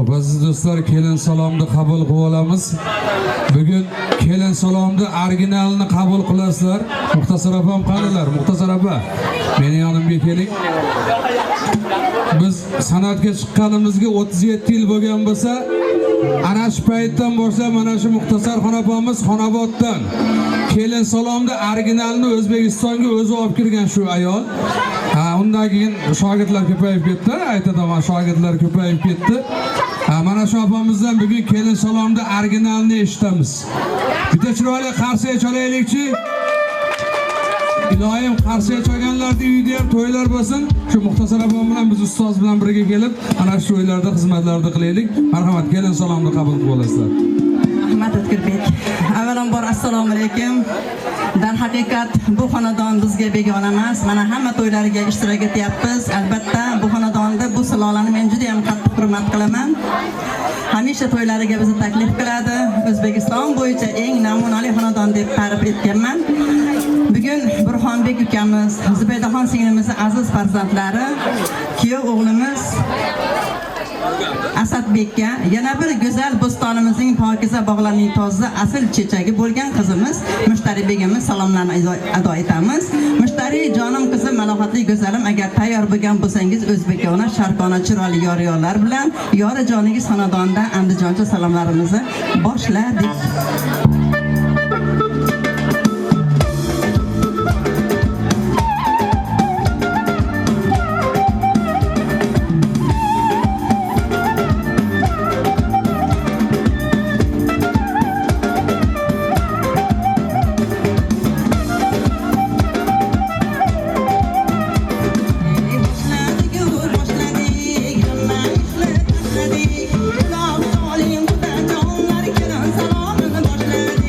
Xo'p, aziz do'stlar, kelin salomni qabul qilib olamiz. Bugun kelin salomni originalini qabul qilasizlar. Muxtasar opam qanilar? Muxtasar opa, meni yonimga keling. Biz san'atga chiqqanimizga 37 yil bo'lgan bo'lsa, ana shu paytdan boshlab mana shu Muxtasarxon opamiz Xonoboddan kelin salomni originalini O'zbekistonga o'zi olib kirgan shu ayol. Undan keyin shogirdlar ko'payib ketdi, aytadaman, shogirdlar ko'payib ketdi. Mana shu opamizdan bugun kelin salomni originalini eshitamiz. Bitta chiroyli qarsiya chalaylikchi. Iloyim qarsiya chalganlarning uyida ham to'ylar bo'lsin. Shu Muxtasar opam bilan biz ustoz bilan birga kelib, ana shu to'ylarda xizmatlarni qilaylik. Marhamat, kelin salomni qabul qilib olasizlar. Rahmat O'tkirbek. Avvalambor assalomu alaykum. Dar haqiqat bu xonadon bizga begona emas. Mana hamma to'ylariga ishtirok etyapmiz. Albatta bu xonadonda bu silolani men juda ham qattiq hurmat qilaman. Hamisha to'ylariga bizni taklif qiladi. O'zbekiston bo'yicha eng namunali xonadon deb ta'rif etganman. Bugun Burxonbek ukamiz, Zubaydaxon singlimizning aziz farzandlari, kuyov o'g'limiz Asadbekka, yana bir go'zal bo'stonimizning pokiza bog'larning toza asl chechagi bo'lgan qizimiz Mushtari begimiz salomlarni ado etamiz. Mushtari jonim qizim, malohatli go'zalim, agar tayyor bo'lgan bo'lsangiz o'zbekona, sharqona, chiroyli yor-yorlar bilan yori joningiz xonadonda andijoncha salomlarimizni boshladik. Salomini boshladik.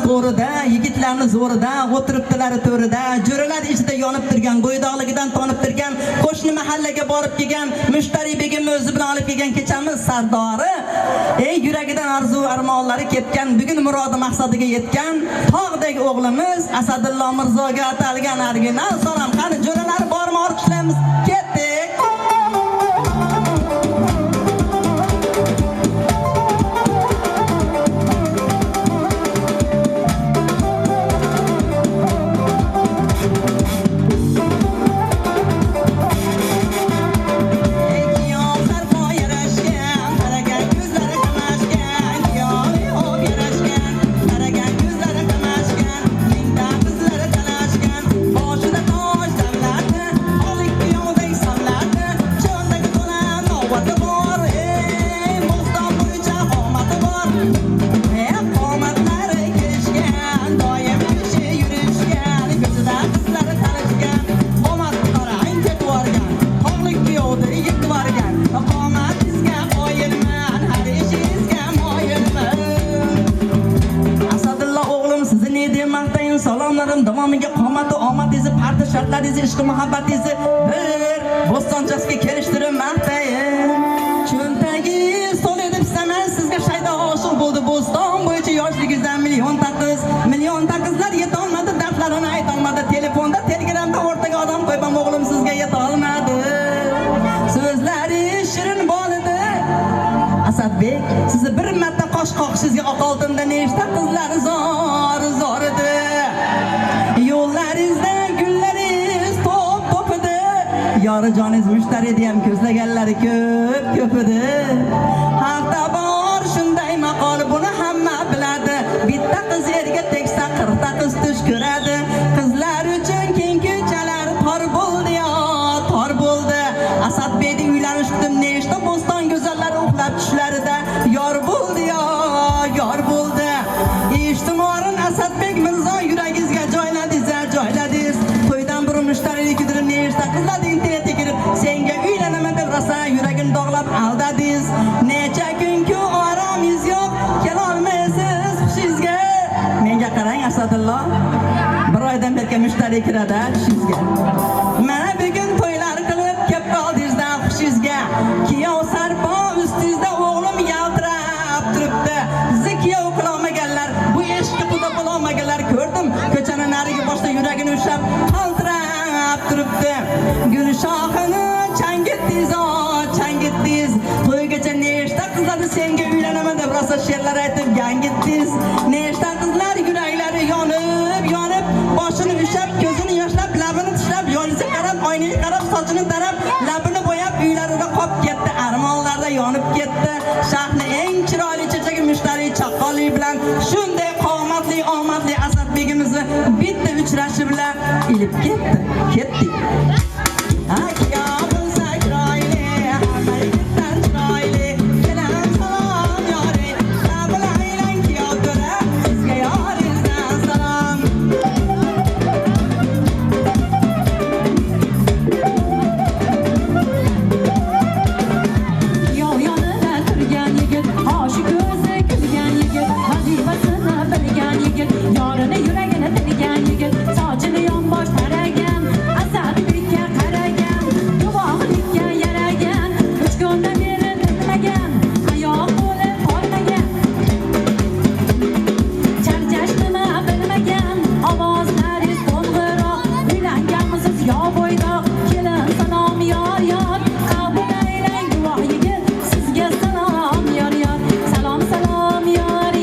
qo'rida, yigitlarni zo'rida, o'tiribdilar to'rida, jo'ralar ichida yonib turgan, bo'ydoqligidan tonib turgan, qo'shni mahallaga borib kelgan, mushtari begimni o'zi bilan olib kelgan kechamiz sardori. Ey yuragidan arzu armonlari ketgan, bugun murodi maqsadiga yetgan, tog'dek o'g'limiz Asadullo Mirzoga atalgan original salom. Qani jo'ralar bormi, olqishlaymiz. Ketdik. Salomlarim davomiga qomati omadingizni, parti shartlaringizni, ishq muhabbatingizni bir Bo'stonchasiga kelishtirib maqtayin. Cho'ntagi so'l edib saman sizga shayda oshiq bo'ldi. Bo'ston bo'yicha yoshligingizdan million taqizlar yetolmadi, dardlarini aytolmadi. Telefonda, telegramda o'rtaga odam qo'yib ham o'g'lim sizga yetolmadi. So'zlari shirin bo'ldi. Asadbek, sizni bir marta qosh qoqishingizga oqoldimda nechta qizlar zor edi. Yo'llaringizda gullaringiz top edi. Yori joningiz mushtariydi ham ko'zlaganlari ko'p edi. Haqda bor shunday maqol, buni hamma biladi. Bitta qiz erga teksa 40 ta qiz tush ko'radi. Qizlar uchun keng ko'chalar tor bo'ldi yo, tor bo'ldi. Asadbekning uylanish kutim nechta bo'ston go'zallari uxlab tushlarida yor bo'ldi yo, yor bo'ldi. Eshitmorin Asadbek Mirzo yuragingizga joyladingiz. To'ydan burun mushtarilik kidirib nechta qizlar internetga kirib senga uylanaman deb rosa yuragini dog'lab aldadingiz. Necha kunku oromingiz yo'q, kelolmaysiz hushingizga. Menga qarang Asadullo. Bir oydan beri mushtari kiradi hushingizga. Mana bugun to'ylar qilib kelib qoldingizdan hushingizga. Kiyov sarpo ustingizda o'g'lim yaltirab turibdi. Sizni kiyov qilolmaganlar, bu eshikka quda bo'lolmaganlar ko'rdim. Ko'chani narigi boshda yuragini ushlab qaltirab turibdi. Gul shoxini changitdingiz. To'ygacha nechta qizlarni senga uylanaman deb rosa she'rlar aytib gangitdingiz. Nechta qizlar yuraklari yonib, boshini ushlab, ko'zini yoshlab, labini tishlab, yoniga qarab, oynaga qarab, sochini tarab, labini bo'yab uylarida qolib ketdi. Armonlarda yonib ketdi. Shahni eng chiroyli chechagi mushtari chaqqonlik bilan shunday qomatli omadli Asadbegimizni bitta uchrashi bilan ilib ketdik. Yorini yuragini tinigan yigit, sochini yonbosh taragan, Asadbekka qaragan, guvohlikka yaragan, 3 kundan beri tinmagan, oyoq qo'li qolmagan, charchash nima bilmagan, ovozlaringiz qo'ng'iroq, uylanganmisiz yo bo'ydoq, kelin salom yor, qabul aylang guvoh yigit, sizga salom yor, salom yor,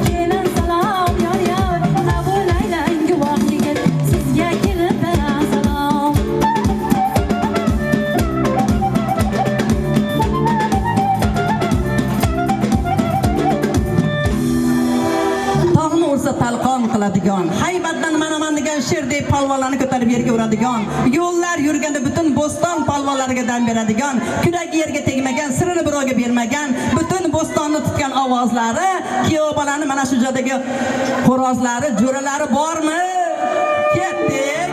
kelin salom yor, qabul aylang guvoh yigit, sizga kelindan salom. Tog'ni ursa talqon qiladigan, haybatdan manaman degan sherdek palvonlarni ko'tarib yerga uradigan, yo'llar yurganda butun bo'ston palvonlariga dam beradigan, kuragi yerga tegmagan, sirini birovga bermagan, butun bo'stonni tutgan ovozlari, kuyov bolani mana shu joydagi xo'rozlari, jo'ralari bormi? Ketdik.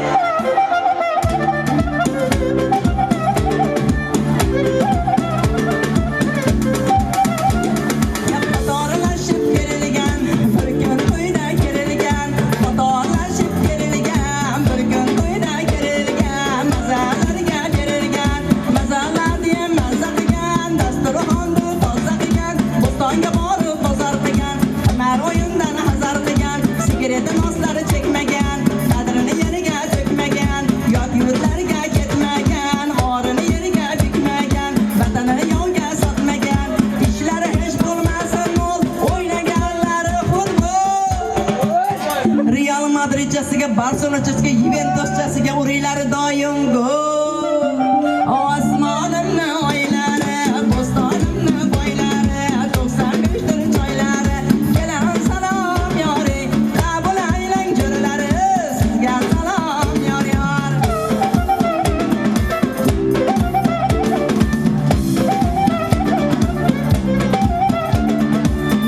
Qatorlashib kerilgan, bir kun to'yda kerilgan. Madridchasiga, Barselonachasiga, Juventuschasiga uringlari doim gol. Osmonimni oylari, bo'stonimni boylari, 95 tir joylari. Kelin salom yori, qabul aylang jo'ralari. Sizga salom yor yor.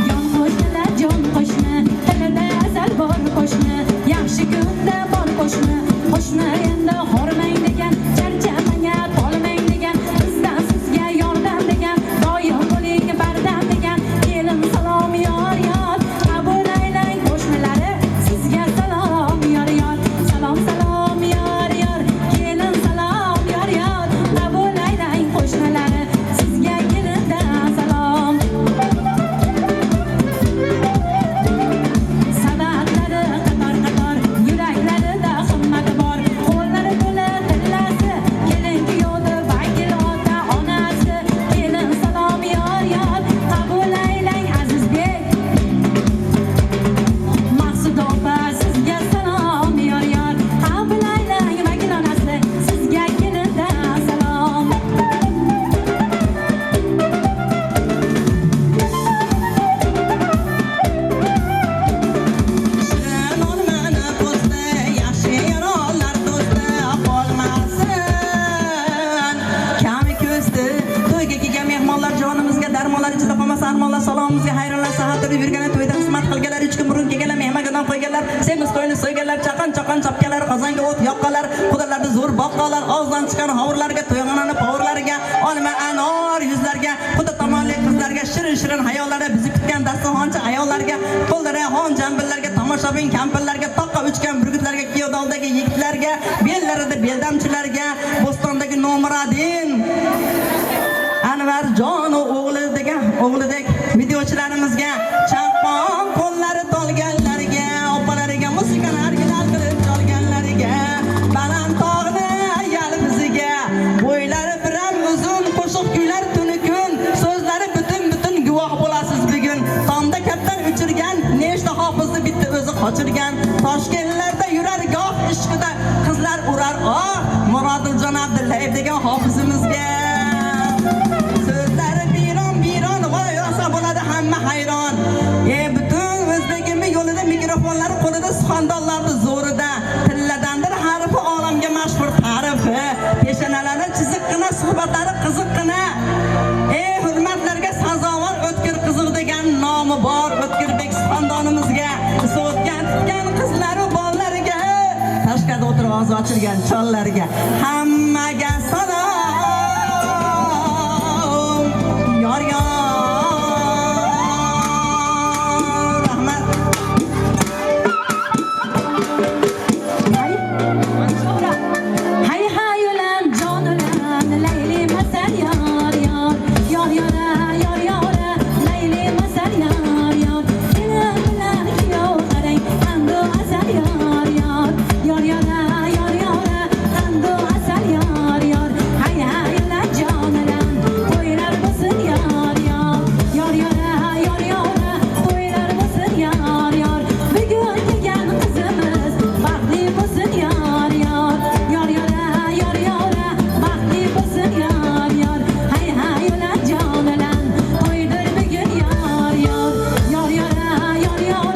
Jon qo'shnilar, jon qo'shni, tilida azal bor qo'shni, yaxshi kunda bor qo'shni, qo'shni endi hormang degan, charchamanga tolmang degan, bizdan sizga yordam degan, doim bo'ling bardam degan, kelin salom yor yor, qabul aylang qo'shnilari, sizga salom yor yor, salom salom yor yor, kelin salom yor yor, qabul aylang qo'shnilari, sizga kelindan salom. Sabatlari qator-qator, yuraklarida himmati bor, qo'llari to'la tillasi, kelin kuyovni vakil ota-onasi, kelin salom yor yor, qabul aylang Azizbek. Maqsud opa, sizga salom yor yor, qabul aylang vakil onasi, sizga kelindan salom. Shirin olmani po'sti, yaxshi yorollar do'sti qolmasin. Kami ko'sti, to'yga kelgan mehmonlar jonimizga darmonlar ichida qolmasa armonlar salomimizga hayronlar sahat turib yurgani to'yda xizmat qilganlar 3 kun burun kelganlar mehmonga nom qo'yganlar semiz to'yni so'yganlar chaqan chopganlar qozonga o't yoqqanlar xudolarni zo'r boqqanlar og'zdan chiqqan hovurlarga to'yxonani povurlariga olma anor yuzlarga xudo tomonli qizlarga shirin hayollarga bizni kutgan dasturxonchi ayollarga qo'llari xon jambillarga tomoshabin kampirlarga toqqa uchgan burgutlarga kiyovdagi yigitlarga bellarida beldamchilarga bo'stondagi Nomuradin Anvarjon o'g'lidek videochilarimizga chaqqon qo'llari tolganlarga opalariga musiqani original qilib cholganlariga baland tog'ni ayal biziga bo'ylari biram uzun qo'shiq kuylar tuni kun so'zlari butun guvoh bo'lasiz bugun tomda kaptan uchirgan nechta hofizni bitta o'zi qochirgan Toshkentlarda yurar goh ishqida qizlar urar Murodiljon Abdullayev degan hofizimizga so'zlari biron voy rosa bo'ladi hamma hayron. Butun o'zbekimi yo'lida mikrofonlar qo'lida suxandonlarni zo'rida tilladandir harfi olamga mashhur tarifi peshonalari chiziqqina suhbatlari qiziqqina hurmatlarga sazovor O'tkir qiziq degan nomi bor O'tkirbek suxandonimizga so'tgan tutgan qizlaru bollariga tashqarida o'tirib og'zi ochilgan chollarga hammaga salom yor yor. Rahmat. Hay hay ulan jon ulan layli masal yor yor yor yor yor layli masal yor yor kelin bilan kuyov qarang qandu asal yor yor yor yor yor qandu asal yor yor hay hay ulan jon ulan to'ylar bo'lsin yor yor yor yor yor to'ylar bo'lsin yor yor bugun kelgan qizimiz baxtli bo'lsin yor yor yor yor yor baxtli bo'lsin yor yor hay hay ulan jon ulan to'ydir bugun yor yor yor yor yor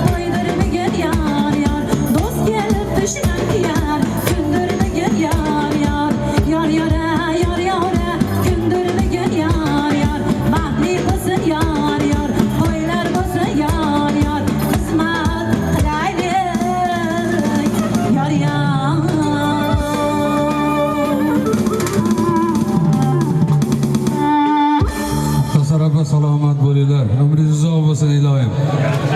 to'ydir bugun yor yor do'st kelib dushman kuyar kundir bugun yor yor yor yor kundir bugun yor yor baxtli bo'lsin yor yor to'ylar bo'lsin yor yor qismat qilaylik yor yor. Muxtasar opa salomat bo'linglar. Umringiz uzoq bo'lsin ilohim.